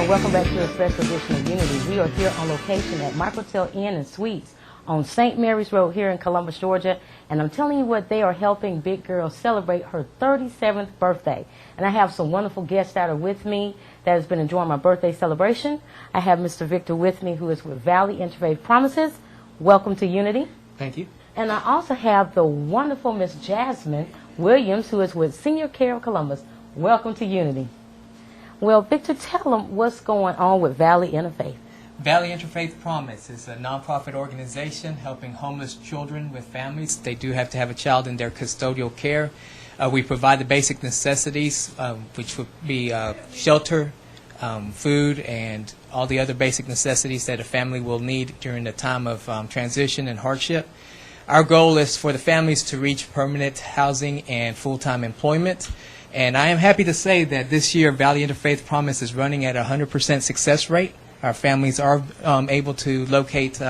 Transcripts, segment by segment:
welcome back to a special edition of Unity. We are here on location at Microtel Inn Syites on St. Mary's Road here in Columbus, Georgia. And I'm telling you what, they are helping Big Girl celebrate her 37th birthday. And I have some wonderful guests that are with me that has been enjoying my birthday celebration. I have Mr. Victor with me, who is with Valley Interfaith Promises. Welcome to Unity. Thank you. And I also have the wonderful Miss Jasmine Williams, who is with Senior Care of Columbus. Welcome to Unity. Well, Victor, tell them what's going on with Valley Interfaith. Valley Interfaith Promise is a nonprofit organization helping homeless children with families. They do have to have a child in their custodial care. We provide the basic necessities, which would be shelter, food, and all the other basic necessities that a family will need during the time of transition and hardship. Our goal is for the families to reach permanent housing and full-time employment. And I am happy to say that this year Valley Interfaith Promise is running at a 100% success rate. Our families are able to locate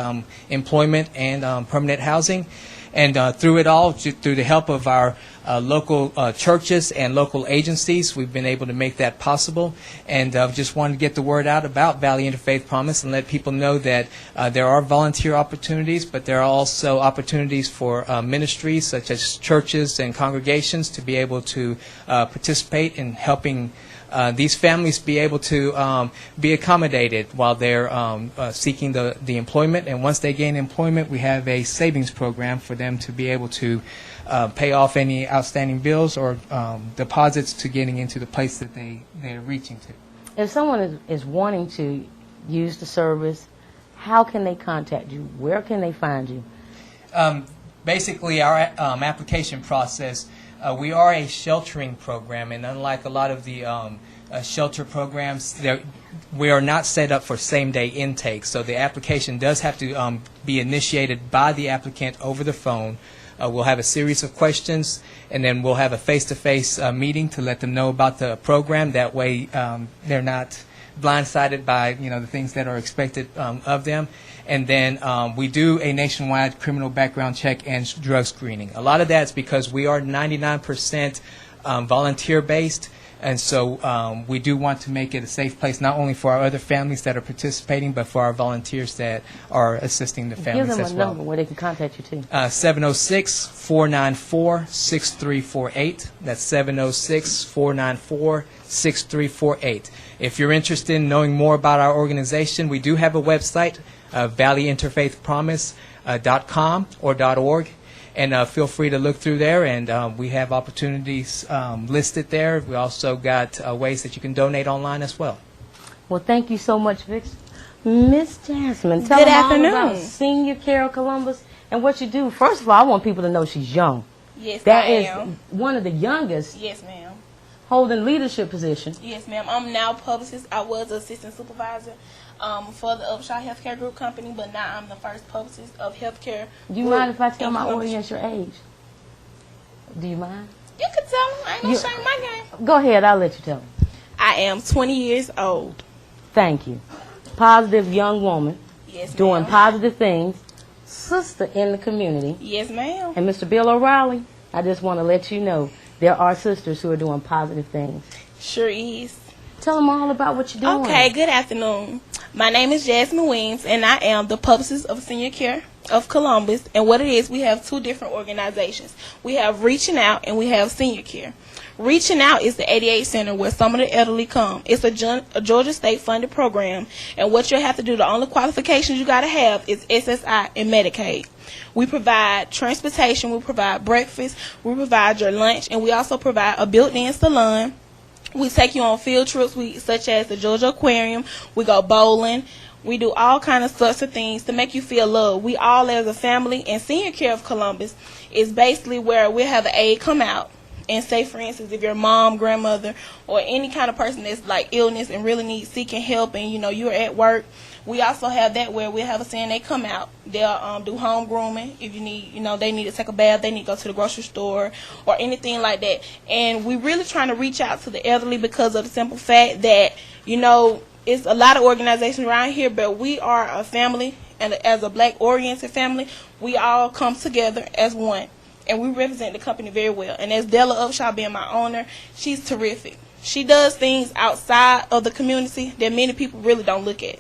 employment and permanent housing. And through it all, through the help of our local churches and local agencies, we've been able to make that possible. And just wanted to get the word out about Valley Interfaith Promise and let people know that there are volunteer opportunities, but there are also opportunities for ministries such as churches and congregations to be able to participate in helping these families be able to be accommodated while they're seeking the employment. And once they gain employment, we have a savings program for them to be able to pay off any outstanding bills or deposits to getting into the place that they're reaching to. If someone is wanting to use the service, how can they contact you? Where can they find you? Basically, our application process, we are a sheltering program, and unlike a lot of the shelter programs, we are not set up for same-day intake. So the application does have to be initiated by the applicant over the phone. We'll have a series of questions, and then we'll have a face-to-face meeting to let them know about the program. That way, they're not blindsided by the things that are expected of them. And then we do a nationwide criminal background check and drug screening. A lot of that's because we are 99% volunteer-based, and so we do want to make it a safe place, not only for our other families that are participating, but for our volunteers that are assisting the families as well. Give them a number where they can contact you, too. 706-494-6348. That's 706-494-6348. If you're interested in knowing more about our organization, we do have a website, valleyinterfaithpromise.com or .org. And feel free to look through there, and we have opportunities listed there. We also got ways that you can donate online as well. Well, thank you so much, Vic. Miss Jasmine, tell them all about Senior Care of Columbus and what you do. First of all, I want people to know she's young. Yes, that I am. That is one of the youngest. Yes, ma'am. Holding leadership position. Yes, ma'am. I'm now publicist. I was assistant supervisor for the Upshaw Healthcare Group Company, but now I'm the first publicist of healthcare. Do you mind if I tell my audience your age? Do you mind? You can tell them. I ain't no shame in my game. Go ahead. I'll let you tell them. I am 20 years old. Thank you. Positive young woman. Yes, ma'am. Doing positive things. Sister in the community. Yes, ma'am. And Mr. Bill O'Reilly, I just want to let you know there are sisters who are doing positive things. Sure is. Tell them all about what you're doing. Okay, good afternoon. My name is Jasmine Williams, and I am the publicist of Senior Care of Columbus. And what it is, we have two different organizations. We have Reaching Out, and we have Senior Care. Reaching Out is the 88 Center where some of the elderly come. It's a Georgia State-funded program, and what you'll have to do, the only qualifications you got to have is SSI and Medicaid. We provide transportation, we provide breakfast, we provide your lunch, and we also provide a built-in salon. We take you on field trips, such as the Georgia Aquarium. We go bowling. We do all kind of sorts of things to make you feel loved. We all as a family, and Senior Care of Columbus is basically where we'll have the aide come out and say, for instance, if your mom, grandmother, or any kind of person that's like illness and really needs seeking help, and you're at work, we also have that where we'll have a CNA come out. They'll do home grooming if you need, they need to take a bath, they need to go to the grocery store or anything like that. And we're really trying to reach out to the elderly because of the simple fact that, it's a lot of organizations around here, but we are a family, and as a black-oriented family, we all come together as one. And we represent the company very well. And as Della Upshaw being my owner, she's terrific. She does things outside of the community that many people really don't look at.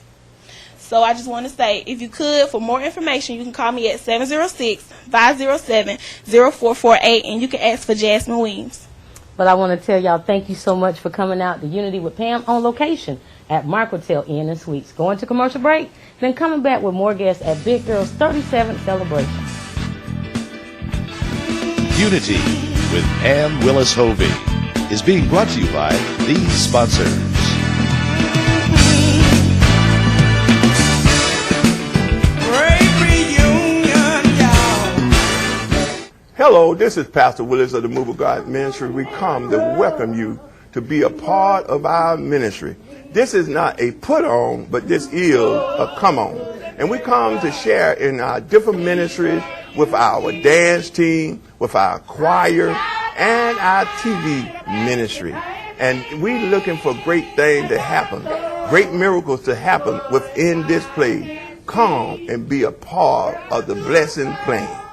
So I just want to say, if you could, for more information, you can call me at 706-507-0448, and you can ask for Jasmine Weems. But I want to tell y'all, thank you so much for coming out to Unity with Pam on location at Microtel Inn Syites. Going to commercial break, then coming back with more guests at Big Girl's 37th celebration. Unity with Pam Willis Hovey is being brought to you by these sponsors. Hello, this is Pastor Willis of the Move of God Ministry. We come to welcome you to be a part of our ministry. This is not a put on, but this is a come on. And we come to share in our different ministries with our dance team, with our choir, and our TV ministry. And we're looking for great things to happen, great miracles to happen within this place. Come and be a part of the blessing plan.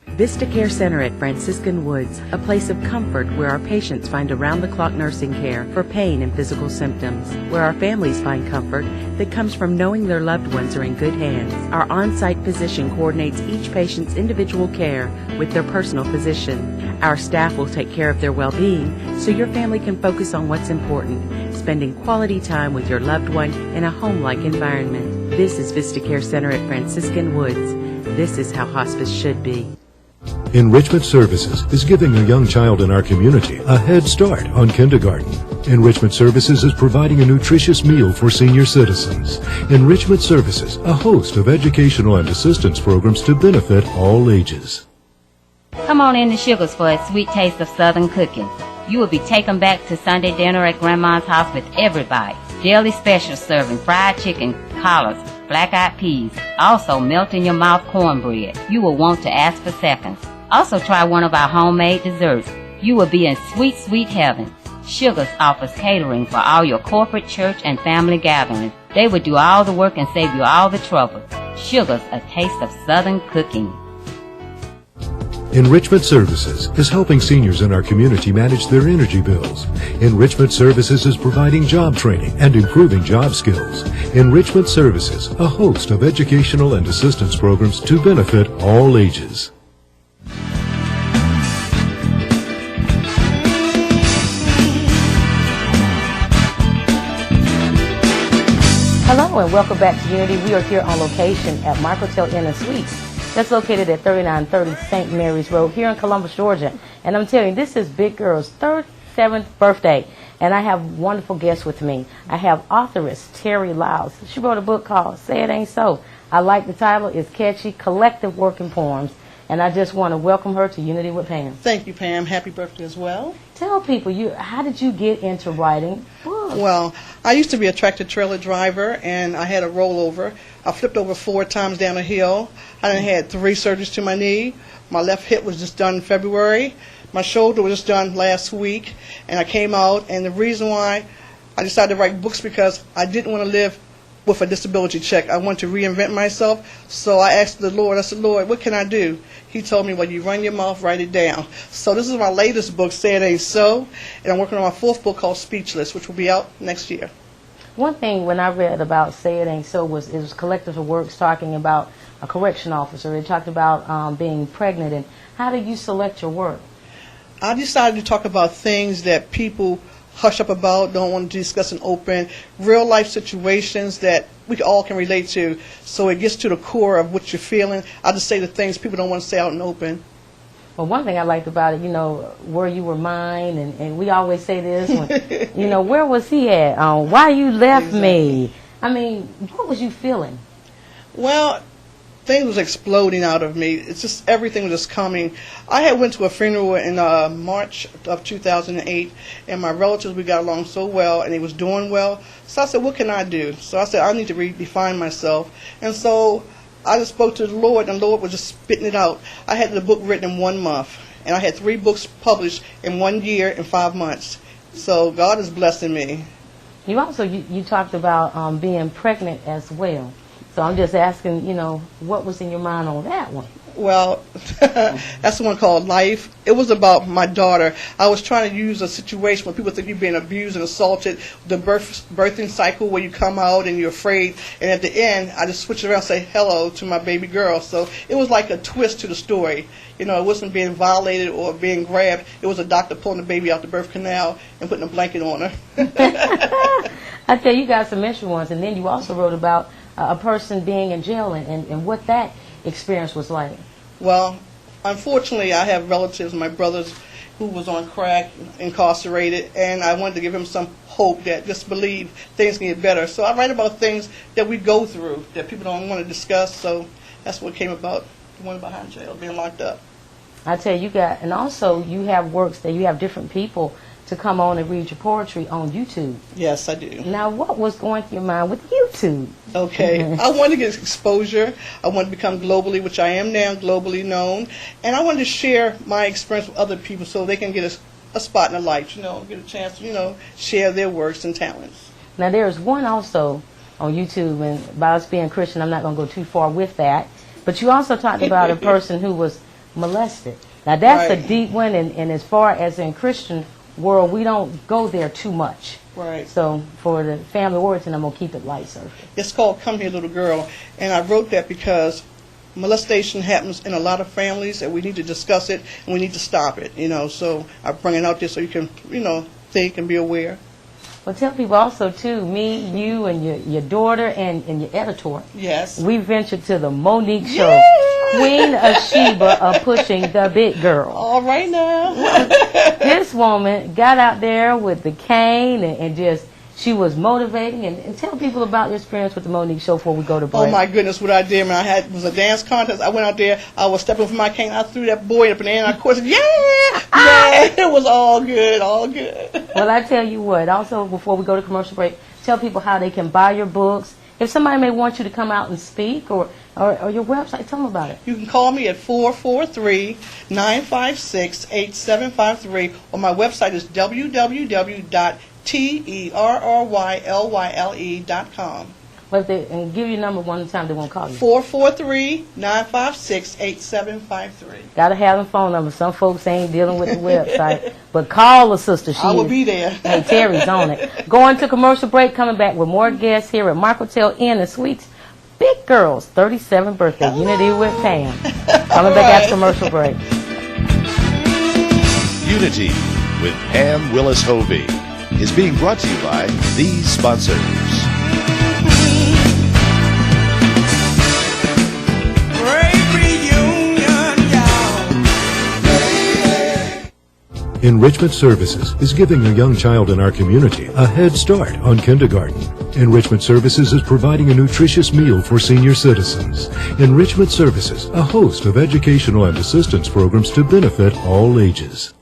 Vista Care Center at Franciscan Woods, a place of comfort where our patients find around-the-clock nursing care for pain and physical symptoms, where our families find comfort that comes from knowing their loved ones are in good hands. Our on-site physician coordinates each patient's individual care with their personal physician. Our staff will take care of their well-being so your family can focus on what's important, spending quality time with your loved one in a home-like environment. This is Vista Care Center at Franciscan Woods. This is how hospice should be. Enrichment Services is giving a young child in our community a head start on kindergarten. Enrichment Services is providing a nutritious meal for senior citizens. Enrichment Services, a host of educational and assistance programs to benefit all ages. Come on in to Sugars for a sweet taste of Southern cooking. You will be taken back to Sunday dinner at Grandma's house with every bite. Daily specials serving fried chicken, collards, black-eyed peas, also melt-in-your-mouth cornbread. You will want to ask for seconds. Also try one of our homemade desserts. You will be in sweet, sweet heaven. Sugars offers catering for all your corporate, church, and family gatherings. They will do all the work and save you all the trouble. Sugars, a taste of Southern cooking. Enrichment Services is helping seniors in our community manage their energy bills. Enrichment Services is providing job training and improving job skills. Enrichment Services, a host of educational and assistance programs to benefit all ages. Hello and welcome back to Unity. We are here on location at Microtel Inn Syites. That's located at 3930 St. Mary's Road here in Columbus, Georgia. And I'm telling you, this is Big Girl's 37th birthday. And I have wonderful guests with me. I have authoress Terry Lyles. She wrote a book called Say It Ain't So. I like the title. It's catchy, Collective Working Poems. And I just want to welcome her to Unity with Pam. Thank you, Pam. Happy birthday as well. Tell people, how did you get into writing books? Well, I used to be a tractor-trailer driver, and I had a rollover. I flipped over 4 times down a hill. I then had 3 surgeries to my knee. My left hip was just done in February. My shoulder was just done last week, and I came out. And the reason why I decided to write books because I didn't want to live with a disability check. I wanted to reinvent myself. So I asked the Lord, I said, Lord, what can I do? He told me, well, you run your mouth, write it down. So this is my latest book, Say It Ain't So, and I'm working on my 4th book called Speechless, which will be out next year. One thing when I read about Say It Ain't So was it was collective of works talking about a correction officer. It talked about being pregnant. And how do you select your work? I decided to talk about things that people hush up about, don't want to discuss in open, real life situations that we all can relate to, so it gets to the core of what you're feeling. I just say the things people don't want to say out in open. Well, one thing I liked about it, where you were mine, and we always say this, when, where was he at? Why you left me? I mean, what was you feeling? Well, things was exploding out of me. It's just everything was just coming. I had went to a funeral in March of 2008, and my relatives, we got along so well, and they was doing well. So I said, what can I do? So I said, I need to redefine myself. And so I just spoke to the Lord, and the Lord was just spitting it out. I had the book written in 1 month, and I had 3 books published in 1 year and 5 months. So God is blessing me. You also, you talked about being pregnant as well. So I'm just asking, what was in your mind on that one? Well, that's the one called Life. It was about my daughter. I was trying to use a situation where people think you're being abused and assaulted, the birthing cycle where you come out and you're afraid, and at the end, I just switched around and say hello to my baby girl. So it was like a twist to the story. You know, it wasn't being violated or being grabbed. It was a doctor pulling the baby out the birth canal and putting a blanket on her. I tell you got some extra ones, and then you also wrote about a person being in jail and what that experience was like. Well, unfortunately, I have relatives, my brothers, who was on crack, incarcerated, and I wanted to give him some hope that just believe things can get better. So I write about things that we go through that people don't want to discuss, so that's what came about, the one behind jail, being locked up. I tell you, and also you have works that you have different people to come on and read your poetry on YouTube. Yes, I do. Now, what was going through your mind with YouTube? Okay, I wanted to get exposure. I wanted to become globally, which I am now, globally known. And I wanted to share my experience with other people so they can get a spot in the light, you know, get a chance to, you know, share their works and talents. Now, there's one also on YouTube, and by us being Christian, I'm not going to go too far with that. But you also talked about a person who was molested. Now, that's a deep one, and as far as in Christian world, we don't go there too much. Right. So for the family oriented, I'm going to keep it light surface. It's called Come Here Little Girl, and I wrote that because molestation happens in a lot of families, and we need to discuss it, and we need to stop it, you know. So I bring it out there so you can, you know, think and be aware. Well, tell people also, too, me, you, and your daughter, and your editor. Yes. We ventured to the Monique Show. Yeah! Queen of Sheba of pushing the big girl. All right now. This woman got out there with the cane and just, she was motivating. And tell people about your experience with the Monique Show before we go to break. Oh my goodness, what I did when it was a dance contest. I went out there, I was stepping from my cane, I threw that boy up in the air, and I said, yeah, it was all good, all good. Well, I tell you what, also before we go to commercial break, tell people how they can buy your books. If somebody may want you to come out and speak or your website, tell them about it. You can call me at 443-956-8753, or my website is www.terrylyle.com. Well, if they and give your number one time, they won't call you. 443-956-8753. Gotta have a phone number. Some folks ain't dealing with the website, but call the sister. I will be there. Hey, Terry's on it. Going to commercial break. Coming back with more guests here at Microtel Inn Syites. Big Girl's 37th birthday. Hello. Unity with Pam. Coming back after commercial break. Unity with Pam Willis Hovey is being brought to you by these sponsors. Enrichment Services is giving a young child in our community a head start on kindergarten. Enrichment Services is providing a nutritious meal for senior citizens. Enrichment Services, a host of educational and assistance programs to benefit all ages.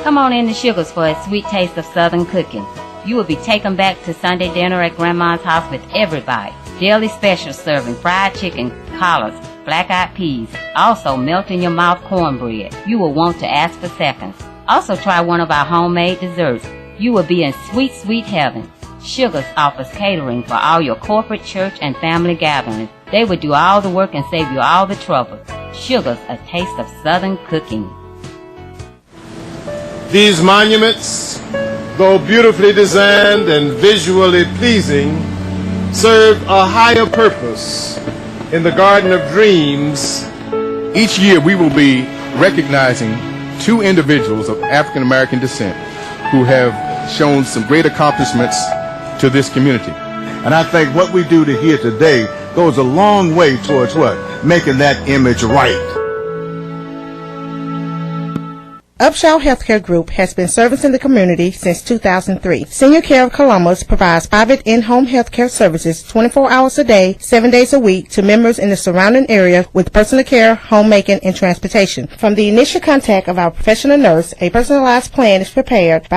Come on in to Sugars for a sweet taste of Southern cooking. You will be taken back to Sunday dinner at Grandma's house with everybody. Daily special serving, fried chicken, collards, black-eyed peas, also melt-in-your-mouth cornbread. You will want to ask for seconds. Also try one of our homemade desserts. You will be in sweet, sweet heaven. Sugars offers catering for all your corporate, church, and family gatherings. They will do all the work and save you all the trouble. Sugars, a taste of Southern cooking. These monuments, though beautifully designed and visually pleasing, serve a higher purpose in the Garden of Dreams. Each year we will be recognizing 2 individuals of African American descent who have shown some great accomplishments to this community. And I think what we do to here today goes a long way towards what? Making that image right. Upshaw Healthcare Group has been servicing the community since 2003. Senior Care of Columbus provides private in-home healthcare services 24 hours a day, 7 days a week to members in the surrounding area with personal care, homemaking, and transportation. From the initial contact of our professional nurse, a personalized plan is prepared by